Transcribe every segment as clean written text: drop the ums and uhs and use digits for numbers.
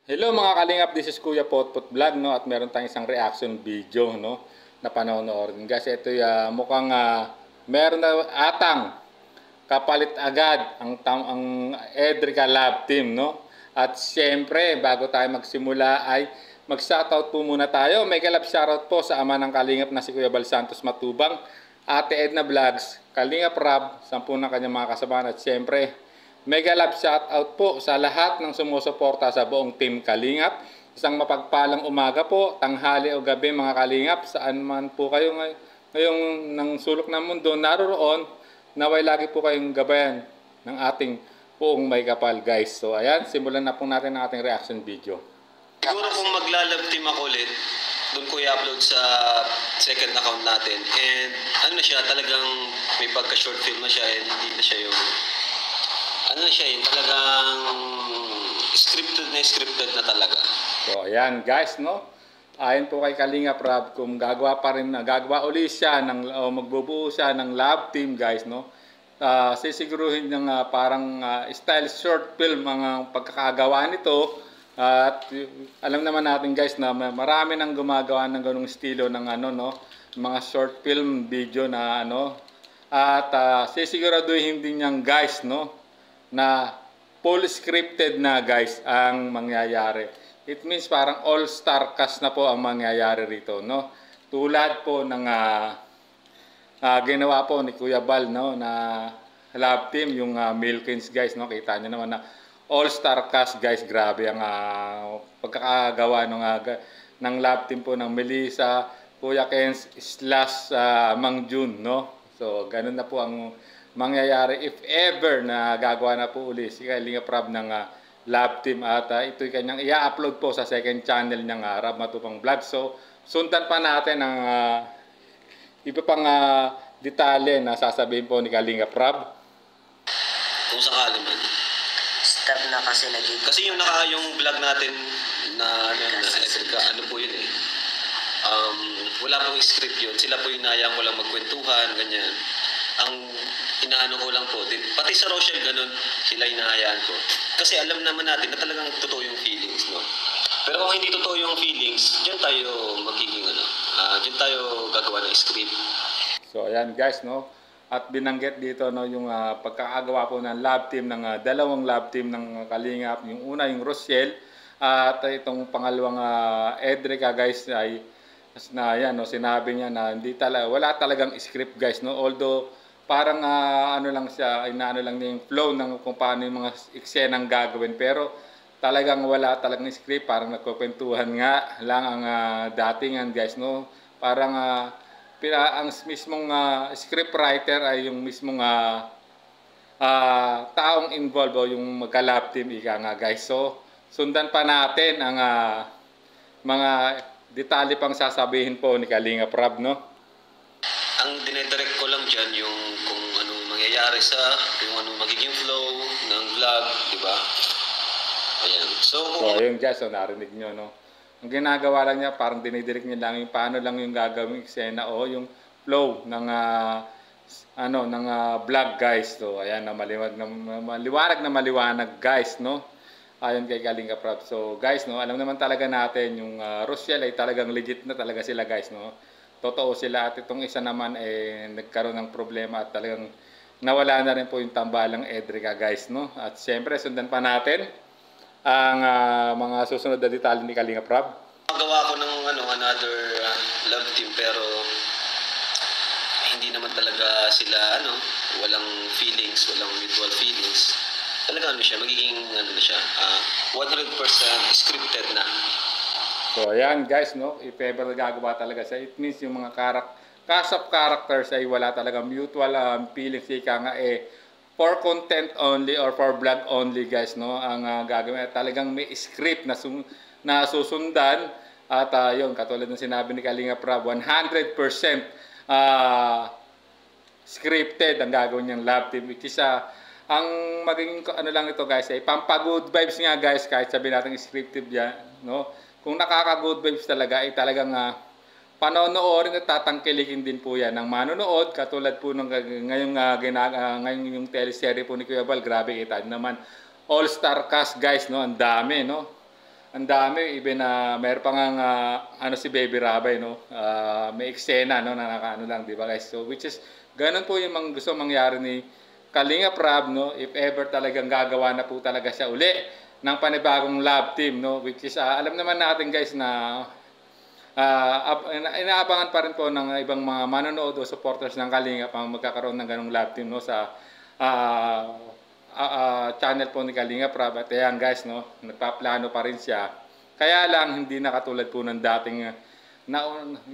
Hello mga kalingap, this is Kuya Potpot Vlog, no? At meron tayong isang reaction video, no, na panonoorin. Guys, ito mukhang meron na atang kapalit agad ang Edrica Love Team, no? At siyempre, bago tayo magsimula ay mag-shoutout po muna tayo. May galap shoutout po sa ama ng kalingap na si Kuya Bal Santos Matubang, Ate Edna Vlogs, Kalingap Rab, 10 ng kanyang mga kasamahan. At siyempre, mega love shout out po sa lahat ng sumusuporta sa buong Team Kalingap. Isang mapagpalang umaga po, tanghali o gabi mga Kalingap, saan man po kayo ngayong ng sulok ng mundo naroroon, naway lagi po kayong gabayan ng ating buong may kapal, guys. So ayan, simulan na po natin ang ating reaction video. Siguro kung magla-love team ako ulit, doon ko i-upload sa second account natin. And ano na siya, talagang may pagka-short film na siya and hindi na siya yung yung talagang scripted na talaga. So ayan guys, no? Ayon po kay Kalingap Rab, kung gagawa uli siya magbubuo siya ng love team, guys, no? Sisiguruhin ng parang style short film ang pagkakagawa nito. At alam naman natin guys na marami nang gumagawa ng ganung estilo ng no, mga short film video na at sisiguraduhin din niyang guys, no, na full scripted na guys ang mangyayari. It means parang all-star cast na po ang mangyayari rito, no? Tulad po ng ginawa po ni Kuya Bal, no, na love team, yung Milkins, guys, no? Kita niyo naman na all-star cast, guys. Grabe ang pagkakagawa ng love team po ng Melissa, Kuya Kens / Mang Jun, no? So ganun na po ang mangyayari if ever na gagawa na po uli si Kalingap Rab ng love team. At ito'y kanyang i-upload po sa second channel niyang Rab Matubang Vlog. So sundan pa natin ang iba pang detalye na sasabihin po ni Kalingap Rab. Kung sakali man. Stop na kasi Kasi yung vlog natin na Edrica, ano po yun eh. Wala pong script yun. Sila po inayang walang magkwentuhan, ganyan. Ang inaano ko lang po, pati sa Rochelle ganun, sila inahayaan ko. Kasi alam naman natin na talagang totoo yung feelings, no? Pero kung hindi totoo yung feelings, diyan tayo magiging diyan tayo gagawa ng script. So ayan guys, no? At binanggit dito, no, yung pagkakagawa po ng love team ng dalawang love team ng Kalingap. Yung una yung Rochelle at itong pangalawang Edrica, guys, ay yan, no, sinabi niya na wala talagang script, guys, no? Although parang lang siya, inaano lang niya yung flow ng kung paano yung mga eksenang gagawin, pero talagang wala talagang script, parang nagkukwentuhan nga lang ang datingan, guys, no? Parang ang mismong script writer ay yung mismong taong involved o yung magka-love team, ika nga, guys. So sundan pa natin ang mga detalye pang sasabihin po ni Kalingap Rab, no? Ang dinedirect ko lang dyan yung kung anong mangyayari yung anong magiging flow ng vlog, di ba? Ayan. So ayun guys, so narinig nyo, no? Ang ginagawa lang niya, parang dinidirect niya lang yung paano lang yung gagawing eksena o yung flow ng vlog, guys. So ayan, maliwanag na maliwanag, guys, no? Ayon kay Kalingap Rab. So guys, no, alam naman talaga natin yung Rochelle ay talagang legit na talaga sila, guys, no? Totoo sila. At itong isa naman nagkaroon ng problema at talagang nawala na rin po yung tambalang Edrica, guys, no? At siyempre sundan pa natin ang mga susunod na detalye ni Kalingap Rab. Magawa ko ng another love team, pero hindi naman talaga sila walang feelings, walang mutual feelings. Talaga magiging 100% scripted na. So ayan guys, no, if ever gagawa talaga siya, it means yung mga cast of characters ay wala talaga mutual feelings, ika nga for content only or for vlog only, guys, no, ang gagawin talagang may script na susundan. At yun, katulad ng sinabi ni Kalingap Rab, 100% scripted ang gagawin niyang love team, which is ang magiging lang ito, guys, ay pampagood vibes nga, guys, kahit sabihin natin scripted yan, no? Kung nakaka-good vibes talaga ay talagang panonoorin at tatangkilikin din po yan ng manonood, katulad po ng ngayon yung teleserye po ni Kuya Bal. Grabe, kita naman all-star cast, guys, no? Ang dami, no? ang dami, even na mayroon pa nga ano si Baby Rabay, no? May eksena, no, na nakaano lang, di ba guys? So which is ganun po yung gusto mangyari ni Kalinga Prab, no? If ever talagang gagawa na po talaga siya uli ng panibagong love team, no? Which is alam naman natin guys na inaabangan pa rin po ng ibang mga manonood o supporters ng Kalinga pang magkakaroon ng ganung love team, no, sa channel po ni Kalinga Prab. At ayan guys, no, nagpaplano pa rin siya. Kaya lang hindi na katulad po ng dating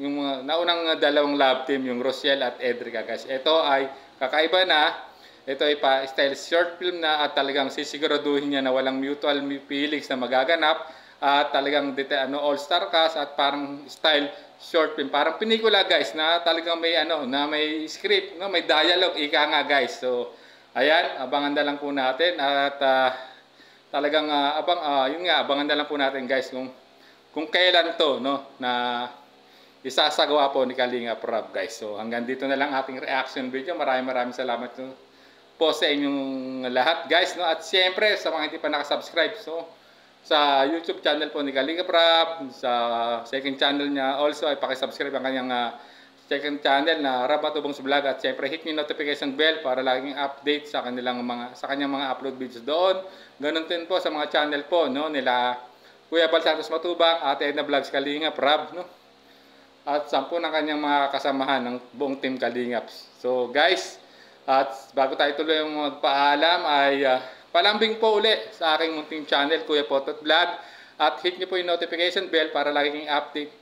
yung naunang dalawang love team, yung Rosiel at Edrica guys. Ito ay kakaiba na. Ito ay pa style short film na at talagang sisiguraduhin niya na walang mutual feelings na magaganap at talagang all-star cast at parang style short film, parang pelikula guys na talagang may na may script, no, may dialogue, ika nga guys. So ayan, abangan na lang po natin at talagang yun nga, abangan na lang po natin guys kung kailan to, no, na isasagawa po ni Kalinga Prab guys. So hanggang dito na lang ating reaction video. Maraming salamat po sa inyong lahat guys, no, at siyempre sa mga hindi pa nakasubscribe, so sa YouTube channel po ni Kalinga Prab, sa second channel niya also ay paki-subscribe ang kanyang second channel na Rab Matubang's Vlog, at syempre hit niyo notification bell para laging update sa kanyang mga upload videos doon. Ganun din po sa mga channel po, no, nila Kuya Bal Santos Matubang, Ate Edna Vlogs Kalinga Prab, no, at 10 ng kanyang mga kasamahan ng buong team Kalingaps. So guys, at bago tayo tuloy yung magpaalam ay palambing po uli sa aking munting channel Kuya Potot Vlog, at hit niyo po yung notification bell para laging update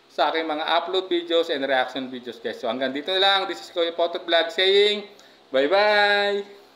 sa aking mga upload videos and reaction videos guys. So hanggang dito na lang. This is Kuya Potot Vlog saying bye bye.